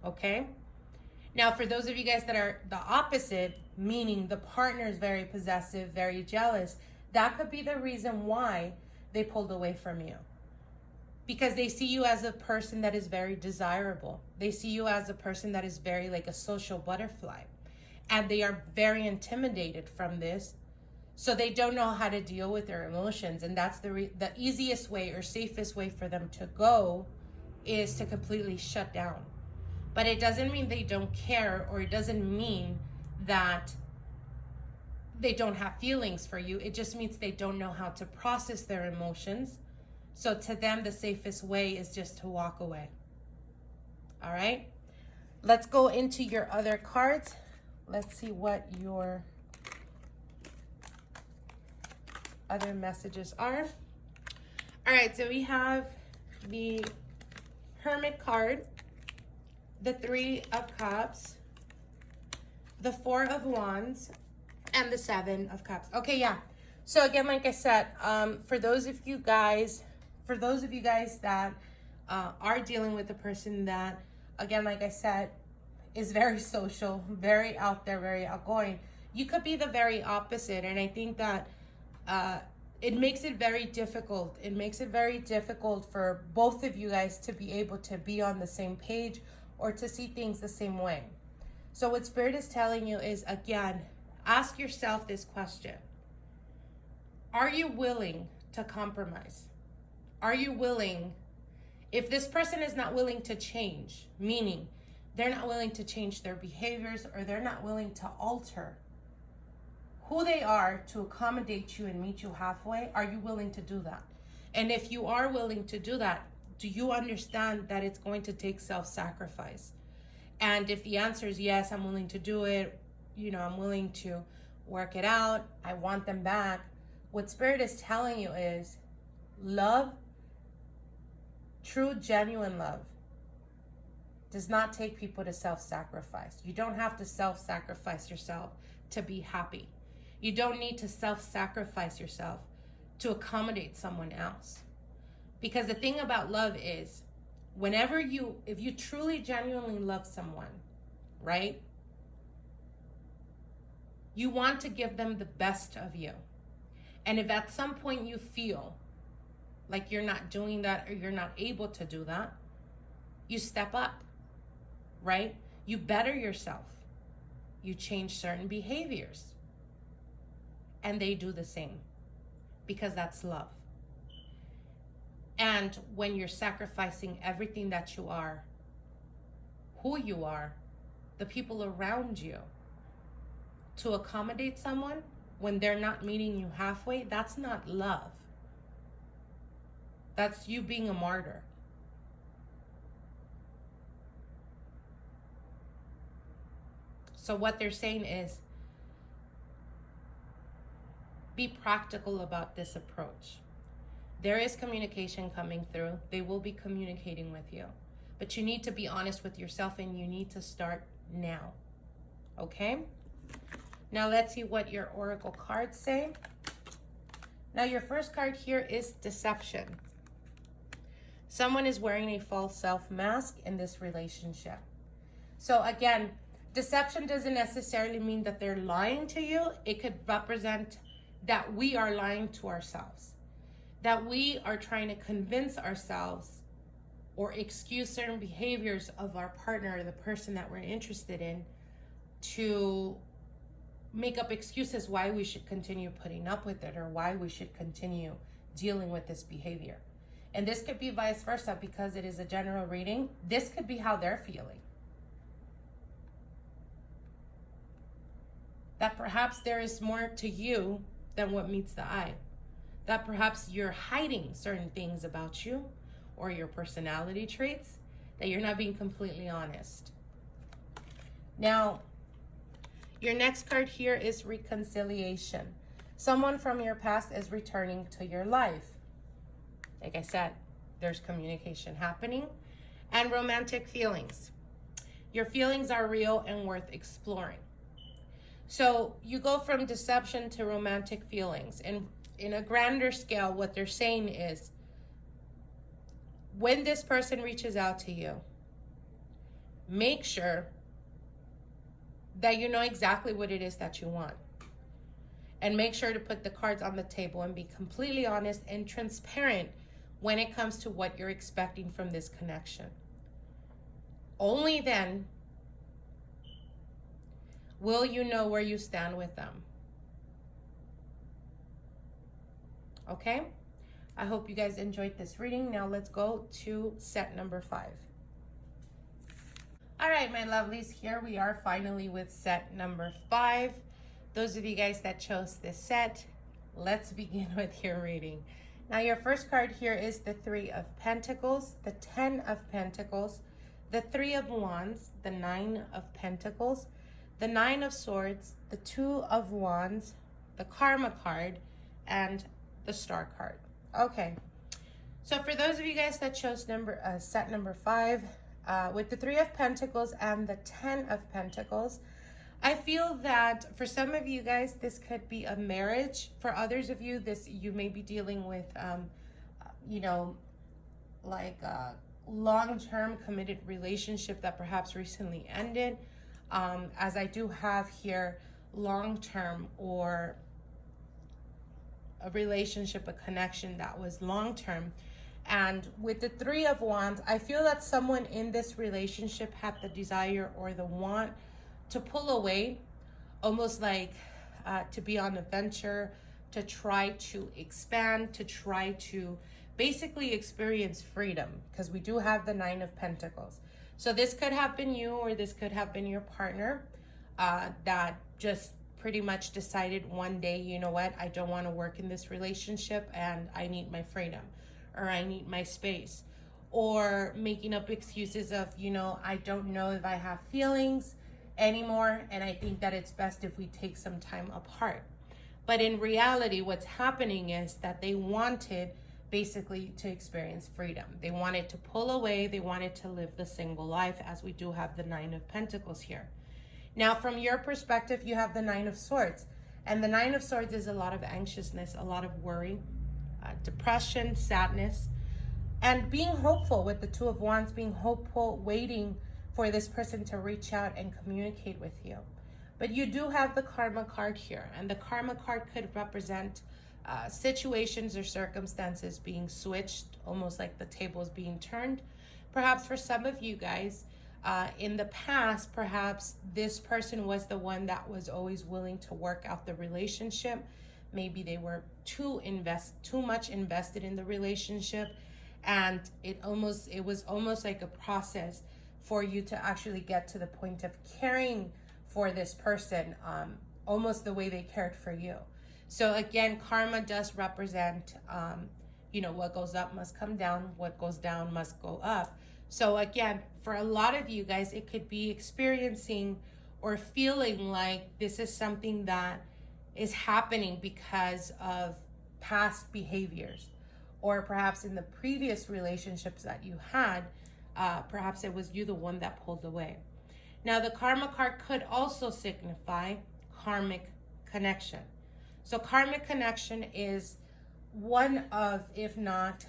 okay? Now, for those of you guys that are the opposite, meaning the partner is very possessive, very jealous, that could be the reason why they pulled away from you. Because they see you as a person that is very desirable. They see you as a person that is very like a social butterfly. And they are very intimidated from this. So they don't know how to deal with their emotions. And that's the easiest way or safest way for them to go is to completely shut down. But it doesn't mean they don't care, or it doesn't mean that they don't have feelings for you. It just means they don't know how to process their emotions. So to them, the safest way is just to walk away. All right? Let's go into your other cards. Let's see what your other messages are. All right, so we have the Hermit card, the 3 of Cups, the 4 of Wands, and the 7 of Cups. Okay, yeah. So again, like I said, for those of you guys that are dealing with a person that, again, like I said, is very social, very out there, very outgoing, you could be the very opposite. And I think that it makes it very difficult. It makes it very difficult for both of you guys to be able to be on the same page or to see things the same way. So what Spirit is telling you is, again, ask yourself this question. Are you willing to compromise? Are you willing, if this person is not willing to change, meaning they're not willing to change their behaviors, or they're not willing to alter who they are to accommodate you and meet you halfway, are you willing to do that? And if you are willing to do that, do you understand that it's going to take self-sacrifice? And if the answer is yes, I'm willing to do it, I'm willing to work it out, I want them back, what Spirit is telling you is love, true, genuine love, does not take people to self-sacrifice. You don't have to self-sacrifice yourself to be happy. You don't need to self-sacrifice yourself to accommodate someone else. Because the thing about love is, if you truly, genuinely love someone, right? You want to give them the best of you. And if at some point you feel like you're not doing that or you're not able to do that, you step up, right? You better yourself. You change certain behaviors. And they do the same, because that's love. And when you're sacrificing everything that you are, who you are, the people around you, to accommodate someone when they're not meeting you halfway, that's not love. That's you being a martyr. So what they're saying is, be practical about this approach. There is communication coming through. They will be communicating with you. But you need to be honest with yourself, and you need to start now. Okay? Now let's see what your oracle cards say. Now your first card here is deception. Someone is wearing a false self mask in this relationship. So again, deception doesn't necessarily mean that they're lying to you. It could represent that we are lying to ourselves, that we are trying to convince ourselves or excuse certain behaviors of our partner or the person that we're interested in to make up excuses why we should continue putting up with it or why we should continue dealing with this behavior. And this could be vice versa, because it is a general reading. This could be how they're feeling. That perhaps there is more to you than what meets the eye. That perhaps you're hiding certain things about you or your personality traits, that you're not being completely honest. Now, your next card here is reconciliation. Someone from your past is returning to your life. Like I said, there's communication happening. And romantic feelings. Your feelings are real and worth exploring. So you go from deception to romantic feelings. And in a grander scale, what they're saying is, when this person reaches out to you, make sure that you know exactly what it is that you want. And make sure to put the cards on the table and be completely honest and transparent when it comes to what you're expecting from this connection. Only then will you know where you stand with them. Okay? I hope you guys enjoyed this reading. Now let's go to set number 5. All right, my lovelies, here we are finally with set number 5. Those of you guys that chose this set, let's begin with your reading. Now your first card here is the 3 of Pentacles, the 10 of Pentacles, the 3 of Wands, the 9 of Pentacles, the 9 of Swords, the 2 of Wands, the Karma card, and the Star card. Okay, so for those of you guys that chose set number 5, with the 3 of Pentacles and the 10 of Pentacles, I feel that for some of you guys, this could be a marriage. For others of you, you may be dealing with, like a long-term committed relationship that perhaps recently ended. As I do have here, long-term or a relationship, a connection that was long-term. And with the 3 of Wands, I feel that someone in this relationship had the desire or the want to pull away, almost like to be on a venture, to try to expand, to try to basically experience freedom, because we do have the 9 of Pentacles. So this could have been you, or this could have been your partner that just pretty much decided one day, you know what, I don't want to work in this relationship and I need my freedom, or I need my space, or making up excuses of, I don't know if I have feelings anymore, and I think that it's best if we take some time apart. But in reality, what's happening is that they wanted basically to experience freedom. They wanted to pull away. They wanted to live the single life, as we do have the 9 of Pentacles here. Now, from your perspective, you have the 9 of Swords. And the 9 of Swords is a lot of anxiousness, a lot of worry, depression, sadness. And being hopeful with the Two of Wands, being hopeful, waiting for this person to reach out and communicate with you. But you do have the Karma card here, and the Karma card could represent situations or circumstances being switched, almost like the tables being turned. Perhaps for some of you guys, in the past, perhaps this person was the one that was always willing to work out the relationship. Maybe they were too much invested in the relationship, and it was almost like a process for you to actually get to the point of caring for this person, almost the way they cared for you. So again, karma does represent, what goes up must come down, what goes down must go up. So again, for a lot of you guys, it could be experiencing or feeling like this is something that is happening because of past behaviors, or perhaps in the previous relationships that you had, perhaps it was you the one that pulled away. Now, the Karma card could also signify karmic connection. So karmic connection is one of, if not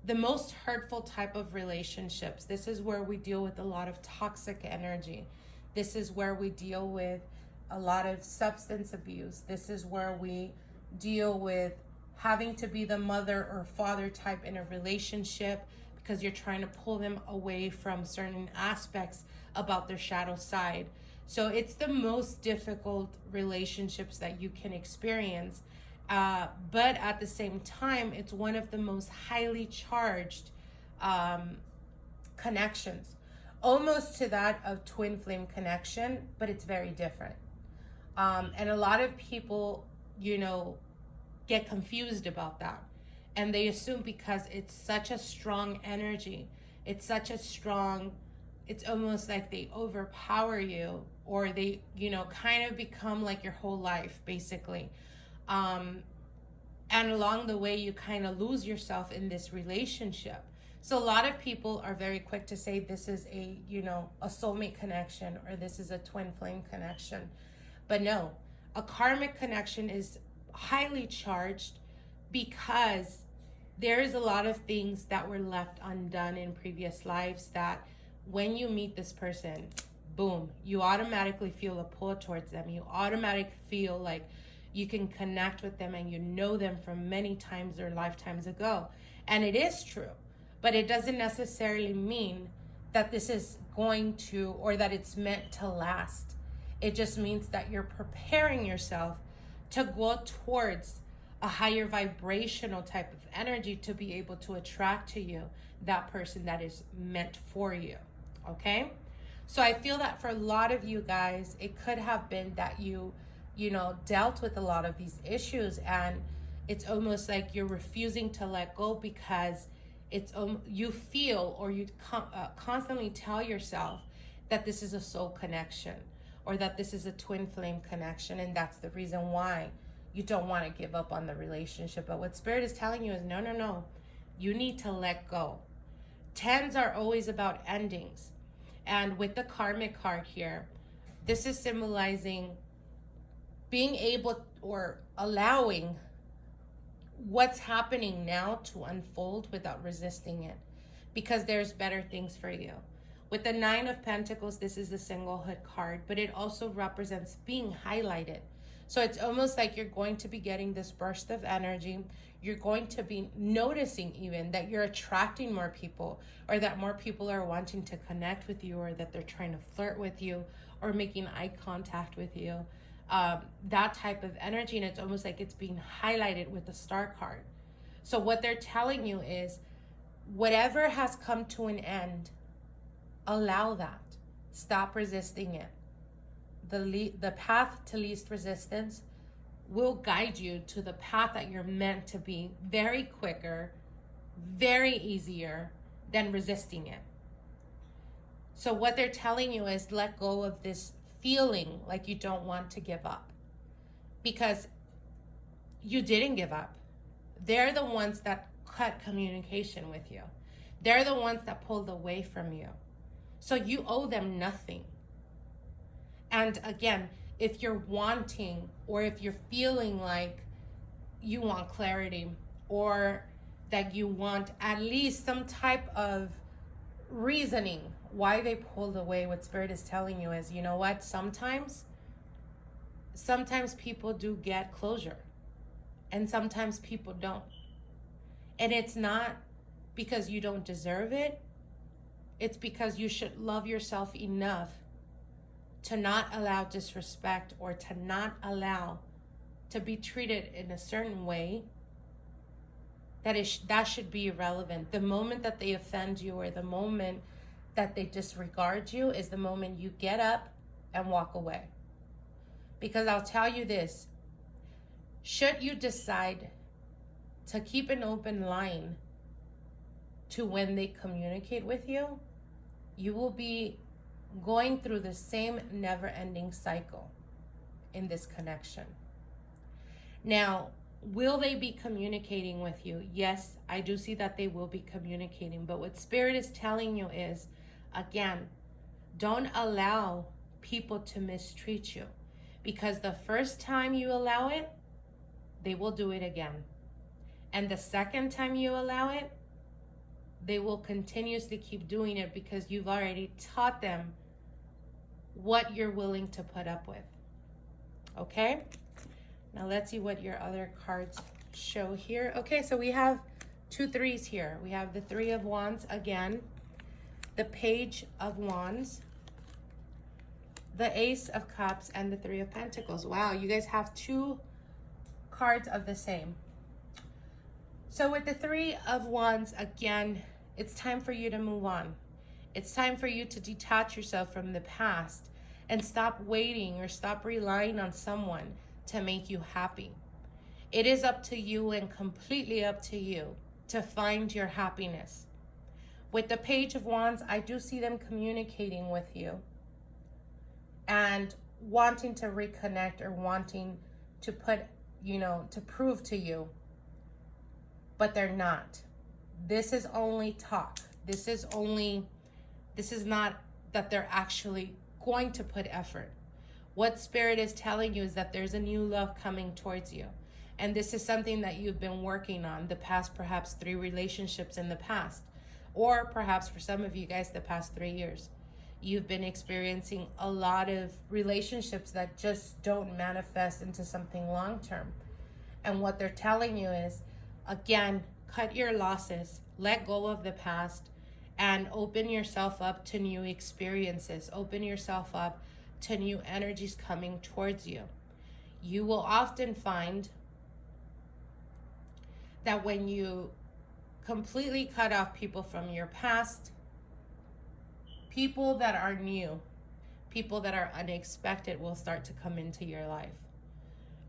the most hurtful type of relationships. This is where we deal with a lot of toxic energy. This is where we deal with a lot of substance abuse. This is where we deal with having to be the mother or father type in a relationship because you're trying to pull them away from certain aspects about their shadow side. So it's the most difficult relationships that you can experience. But at the same time, it's one of the most highly charged connections, almost to that of twin flame connection, but it's very different. And a lot of people, get confused about that. And they assume because it's such a strong energy, it's almost like they overpower you, or they, kind of become like your whole life, basically. And along the way, you kind of lose yourself in this relationship. So a lot of people are very quick to say this is a soulmate connection, or this is a twin flame connection. But no, a karmic connection is highly charged because there is a lot of things that were left undone in previous lives that when you meet this person, boom, you automatically feel a pull towards them. You automatically feel like you can connect with them and you know them from many times or lifetimes ago. And it is true, but it doesn't necessarily mean that this is going to, or that it's meant to last. It just means that you're preparing yourself to go towards a higher vibrational type of energy to be able to attract to you that person that is meant for you. Okay? So I feel that for a lot of you guys, it could have been that you dealt with a lot of these issues, and it's almost like you're refusing to let go because you feel, or you constantly tell yourself that this is a soul connection, or that this is a twin flame connection, and that's the reason why you don't want to give up on the relationship. But what Spirit is telling you is no, you need to let go. Tens are always about endings. And with the karmic card here, this is symbolizing being able or allowing what's happening now to unfold without resisting it, because there's better things for you. With the Nine of Pentacles, this is the singlehood card, but it also represents being highlighted. So it's almost like you're going to be getting this burst of energy. You're going to be noticing even that you're attracting more people, or that more people are wanting to connect with you, or that they're trying to flirt with you, or making eye contact with you. That type of energy, and it's almost like it's being highlighted with the Star card. So what they're telling you is, whatever has come to an end, allow that. Stop resisting it. The path to least resistance will guide you to the path that you're meant to be, very quicker, very easier than resisting it. So what they're telling you is, let go of this feeling like you don't want to give up, because you didn't give up. They're the ones that cut communication with you. They're the ones that pulled away from you. So you owe them nothing. And again, if you're wanting, or if you're feeling like you want clarity, or that you want at least some type of reasoning why they pulled away. What Spirit is telling you is, you know what, sometimes people do get closure and sometimes people don't. And it's not because you don't deserve it. It's because you should love yourself enough to not allow disrespect or to not allow to be treated in a certain way that should be irrelevant. The moment that they offend you or the moment that they disregard you is the moment you get up and walk away. Because I'll tell you this, should you decide to keep an open line to when they communicate with you, you will be going through the same never-ending cycle in this connection. Now, will they be communicating with you? Yes, I do see that they will be communicating. But what Spirit is telling you is, again, don't allow people to mistreat you. Because the first time you allow it, they will do it again. And the second time you allow it, they will continuously keep doing it because you've already taught them what you're willing to put up with. Okay? Now let's see what your other cards show here. Okay, so we have 2 3s here. We have the 3 of Wands again, the Page of Wands, the Ace of Cups, and the 3 of Pentacles. Wow, you guys have 2 cards of the same. So with the 3 of Wands, again, it's time for you to move on. It's time for you to detach yourself from the past and stop waiting or stop relying on someone to make you happy. It is up to you and completely up to you to find your happiness. With the Page of Wands, I do see them communicating with you and wanting to reconnect or wanting to put, to prove to you, but they're not. This is only talk. This is not that they're actually going to put effort. What Spirit is telling you is that there's a new love coming towards you. And this is something that you've been working on the past, perhaps 3 relationships in the past. Or perhaps for some of you guys, the past 3 years. You've been experiencing a lot of relationships that just don't manifest into something long-term. And what they're telling you is, again, cut your losses, let go of the past, and open yourself up to new experiences. Open yourself up to new energies coming towards you. You will often find that when you completely cut off people from your past, people that are new, people that are unexpected will start to come into your life.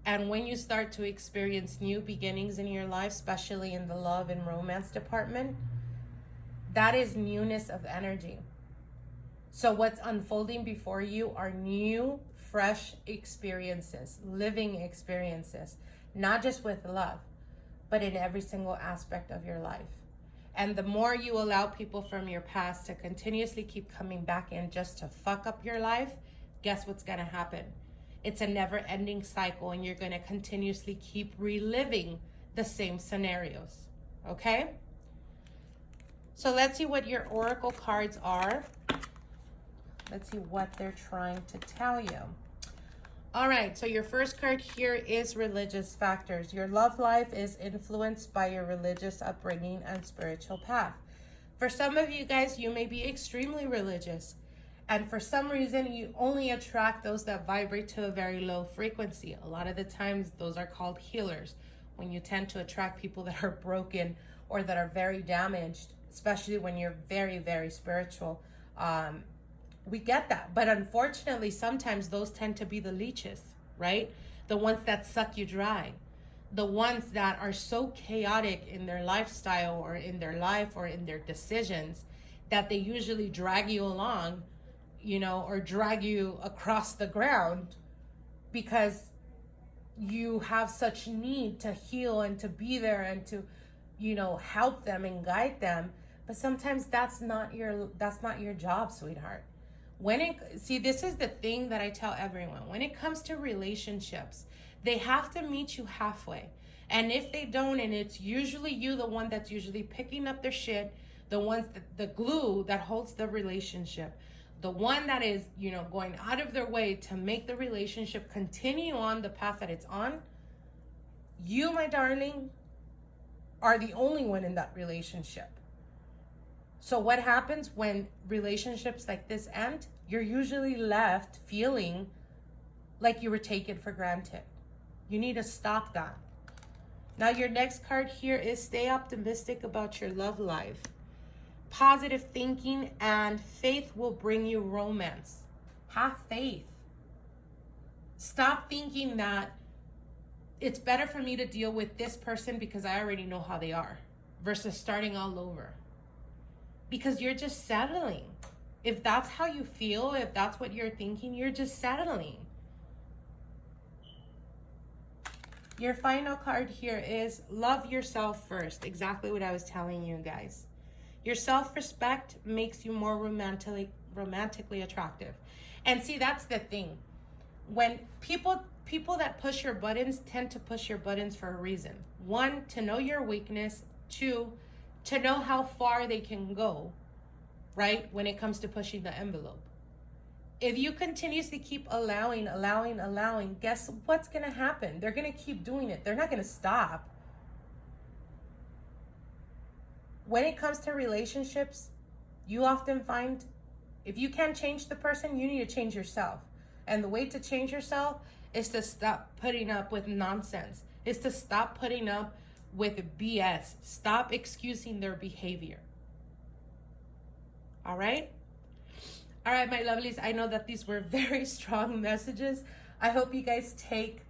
And when you start to experience new beginnings in your life, especially in the love and romance department, that is newness of energy. So what's unfolding before you are new, fresh experiences, living experiences, not just with love, but in every single aspect of your life. And the more you allow people from your past to continuously keep coming back in just to fuck up your life, guess what's gonna happen? It's a never-ending cycle, and you're gonna continuously keep reliving the same scenarios, okay? So let's see what your oracle cards are. Let's see what they're trying to tell you. All right, so your first card here is religious factors. Your love life is influenced by your religious upbringing and spiritual path. For some of you guys, you may be extremely religious. And for some reason, you only attract those that vibrate to a very low frequency. A lot of the times, those are called healers. When you tend to attract people that are broken or that are very damaged, especially when you're very, very spiritual. We get that. But unfortunately, sometimes those tend to be the leeches, right? The ones that suck you dry. The ones that are so chaotic in their lifestyle or in their life or in their decisions that they usually drag you along, or drag you across the ground because you have such need to heal and to be there and to, help them and guide them. But sometimes that's not your job, sweetheart. This is the thing that I tell everyone. When it comes to relationships, they have to meet you halfway. And if they don't, and it's usually you, the one that's usually picking up their shit, the ones that, the glue that holds the relationship, the one that is, you know, going out of their way to make the relationship continue on the path that it's on, you, my darling, are the only one in that relationship. So what happens when relationships like this end? You're usually left feeling like you were taken for granted. You need to stop that. Now your next card here is stay optimistic about your love life. Positive thinking and faith will bring you romance. Have faith. Stop thinking that it's better for me to deal with this person because I already know how they are versus starting all over. Because you're just settling. If that's how you feel, if that's what you're thinking, you're just settling. Your final card here is love yourself first. Exactly what I was telling you guys. Your self-respect makes you more romantically attractive. And see, that's the thing. When people that push your buttons tend to push your buttons for a reason. One, to know your weakness. Two, to know how far they can go, right? When it comes to pushing the envelope. If you continuously keep allowing, guess what's going to happen? They're going to keep doing it. They're not going to stop. When it comes to relationships, you often find if you can't change the person, you need to change yourself. And the way to change yourself is to stop putting up with nonsense. Is to stop putting up with BS. Stop excusing their behavior. All right? All right, my lovelies, I know that these were very strong messages. I hope you guys take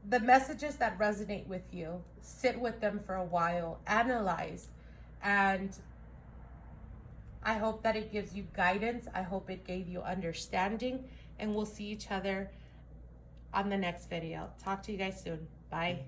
the messages that resonate with you, sit with them for a while, analyze, and I hope that it gives you guidance. I hope it gave you understanding, and we'll see each other on the next video. Talk to you guys soon. Bye.